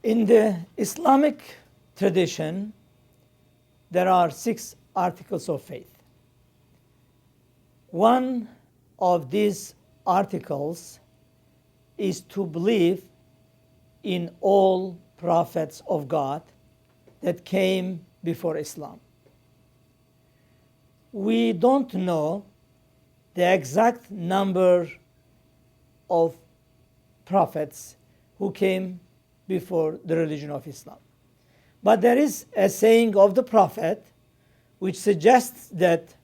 In the Islamic tradition, there are 6 articles of faith. One of these articles is to believe in all prophets of God that came before Islam. We don't know the exact number of prophets who came before the religion of Islam. But there is a saying of the Prophet which suggests that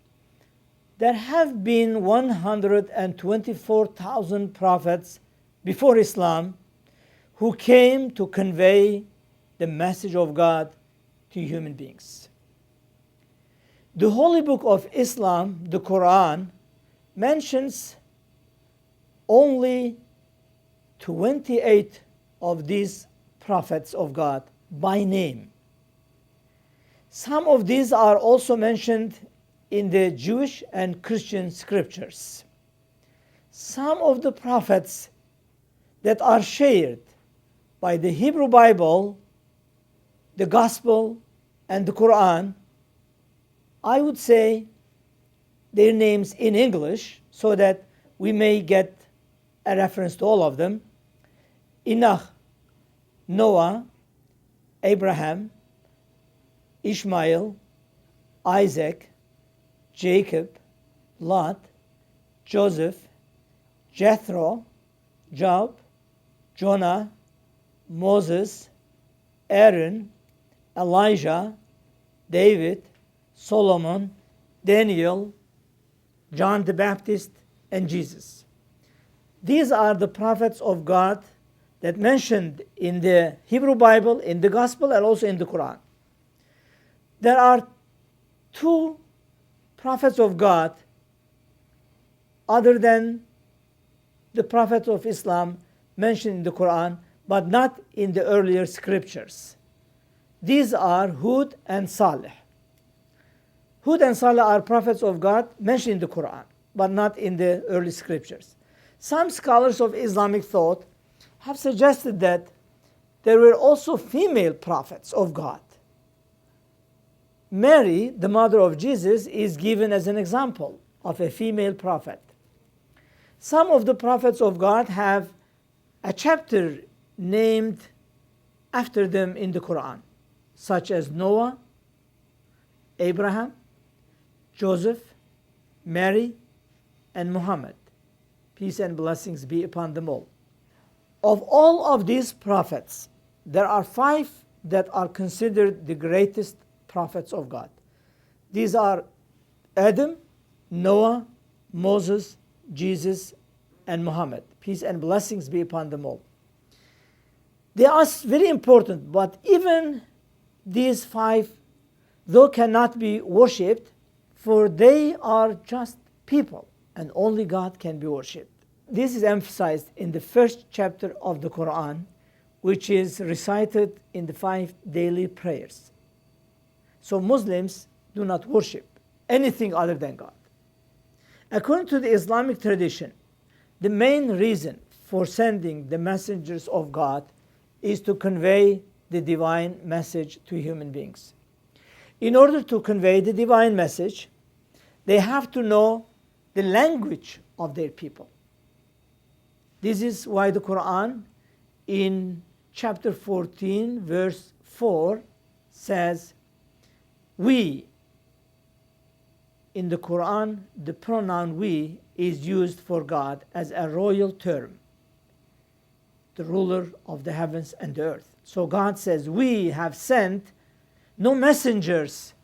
there have been 124,000 prophets before Islam who came to convey the message of God to human beings. The Holy Book of Islam, the Qur'an, mentions only 28 of these prophets of God by name. Some of these are also mentioned in the Jewish and Christian scriptures. Some of the prophets that are shared by the Hebrew Bible, the Gospel, and the Qur'an, I would say their names in English so that we may get a reference to all of them. Enoch, Noah, Abraham, Ishmael, Isaac, Jacob, Lot, Joseph, Jethro, Job, Jonah, Moses, Aaron, Elijah, David, Solomon, Daniel, John the Baptist, and Jesus. These are the prophets of God that mentioned in the Hebrew Bible, in the Gospel, and also in the Quran. There are 2 prophets of God other than the prophets of Islam mentioned in the Quran, but not in the earlier scriptures. These are Hud and Salih. Hud and Salih are prophets of God mentioned in the Quran, but not in the early scriptures. Some scholars of Islamic thought have suggested that there were also female prophets of God. Mary, the mother of Jesus, is given as an example of a female prophet. Some of the prophets of God have a chapter named after them in the Quran, such as Noah, Abraham, Joseph, Mary, and Muhammad. Peace and blessings be upon them all. Of all of these prophets, there are 5 that are considered the greatest prophets of God. These are Adam, Noah, Moses, Jesus, and Muhammad. Peace and blessings be upon them all. They are very important, but even these 5, though cannot be worshipped, for they are just people, and only God can be worshipped. This is emphasized in the first chapter of the Quran, which is recited in the 5 daily prayers. So Muslims do not worship anything other than God. According to the Islamic tradition, the main reason for sending the messengers of God is to convey the divine message to human beings. In order to convey the divine message, they have to know the language of their people. This is why the Quran in chapter 14, verse 4 says, we. In the Quran, the pronoun we is used for God as a royal term, the ruler of the heavens and the earth. So God says, we have sent no messengers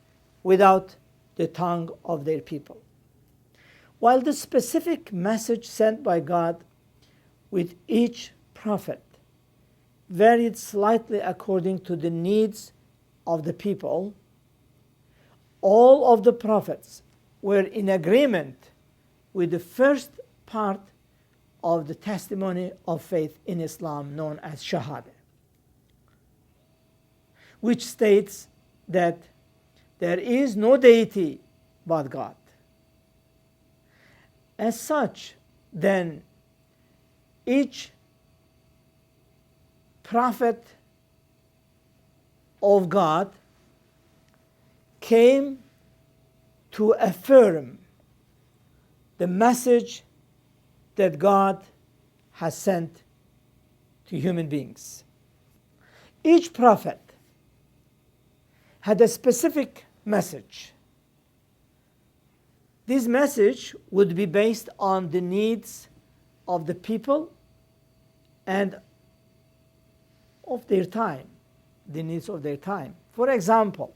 without the tongue of their people. While the specific message sent by God with each prophet varied slightly according to the needs of the people, all of the prophets were in agreement with the first part of the testimony of faith in Islam known as Shahada, which states that there is no deity but God. As such, then, each prophet of God came to affirm the message that God has sent to human beings. Each prophet had a specific message. This message would be based on the needs of the people and of their time, the needs of their time. For example,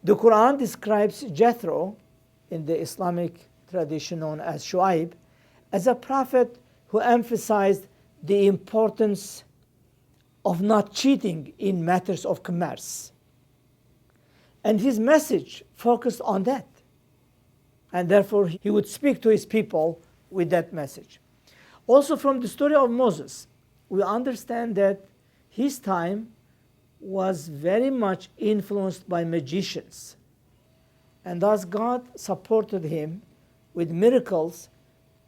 the Qur'an describes Jethro, in the Islamic tradition known as Shu'aib, as a prophet who emphasized the importance of not cheating in matters of commerce. And his message focused on that. And therefore, he would speak to his people with that message. Also, from the story of Moses, we understand that his time was very much influenced by magicians. And thus, God supported him with miracles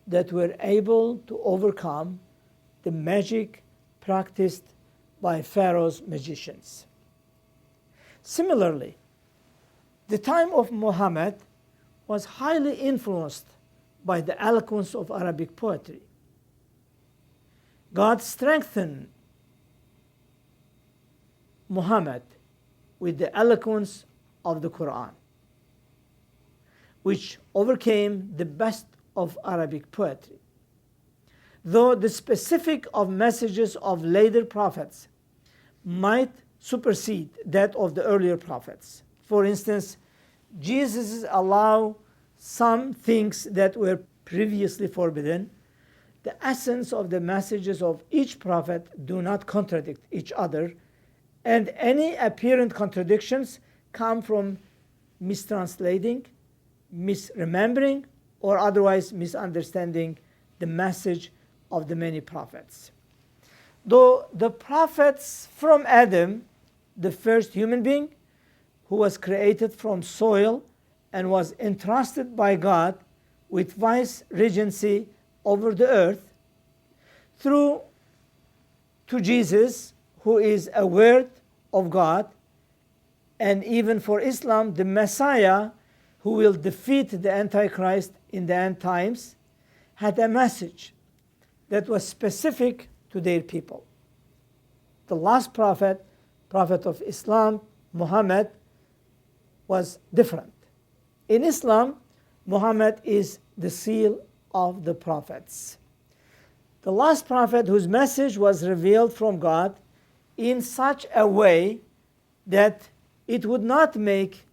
that were able to overcome the magic practiced by Pharaoh's magicians. Similarly, the time of Muhammad was highly influenced by the eloquence of Arabic poetry. God strengthened Muhammad with the eloquence of the Qur'an, which overcame the best of Arabic poetry. Though the specific of messages of later prophets might supersede that of the earlier prophets. For instance, Jesus allowed some things that were previously forbidden. The essence of the messages of each prophet do not contradict each other, and any apparent contradictions come from mistranslating, misremembering, or otherwise misunderstanding the message of the many prophets. Though the prophets from Adam, the first human being who was created from soil and was entrusted by God with vice regency over the earth, through to Jesus, who is a word of God, and even for Islam, the Messiah, who will defeat the Antichrist in the end times, had a message that was specific to their people. The last prophet, prophet of Islam, Muhammad, was different. In Islam, Muhammad is the seal of the prophets. The last prophet whose message was revealed from God in such a way that it would not make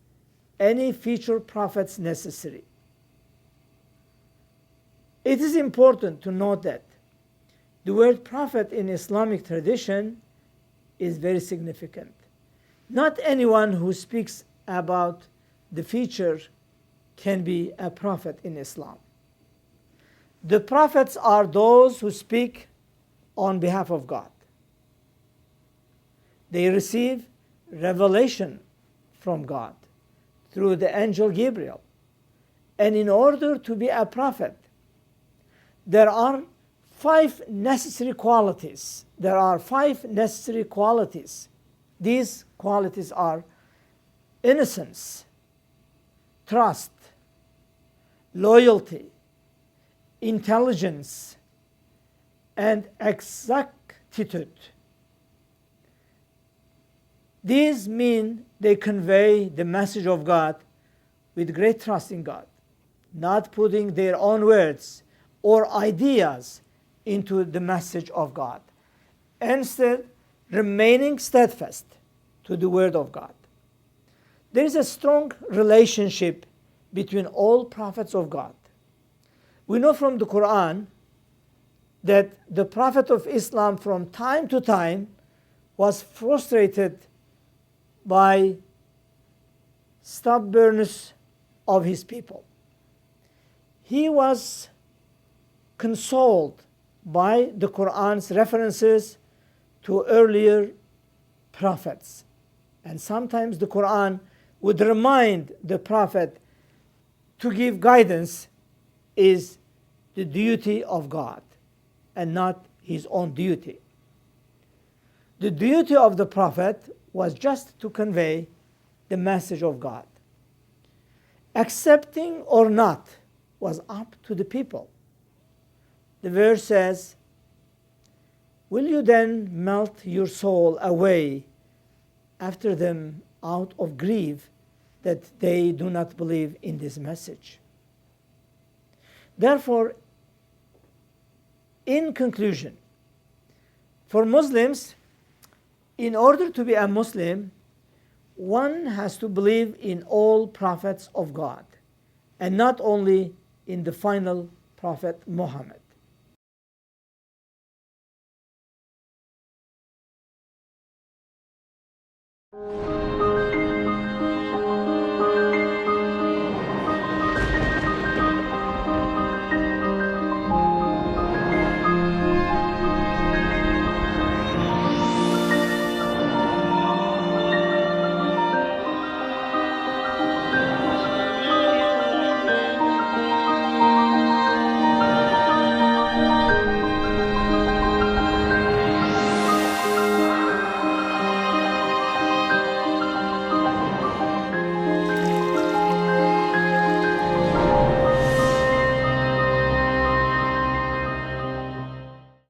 any future prophets necessary. It is important to note that the word prophet in Islamic tradition is very significant. Not anyone who speaks about the future can be a prophet in Islam. The prophets are those who speak on behalf of God. They receive revelation from God through the angel Gabriel. And in order to be a prophet, there are 5 necessary qualities. There are 5 necessary qualities. These qualities are innocence, trust, loyalty, intelligence, and exactitude. These mean they convey the message of God with great trust in God, not putting their own words or ideas into the message of God, instead remaining steadfast to the word of God. There is a strong relationship between all prophets of God. We know from the Qur'an that the Prophet of Islam from time to time was frustrated by stubbornness of his people. He was consoled by the Qur'an's references to earlier prophets. And sometimes the Qur'an would remind the prophet to give guidance is the duty of God and not his own duty. The duty of the prophet was just to convey the message of God. Accepting or not was up to the people. The verse says, "Will you then melt your soul away after them out of grief that they do not believe in this message?" Therefore, in conclusion, for Muslims, in order to be a Muslim, one has to believe in all prophets of God, and not only in the final prophet Muhammad.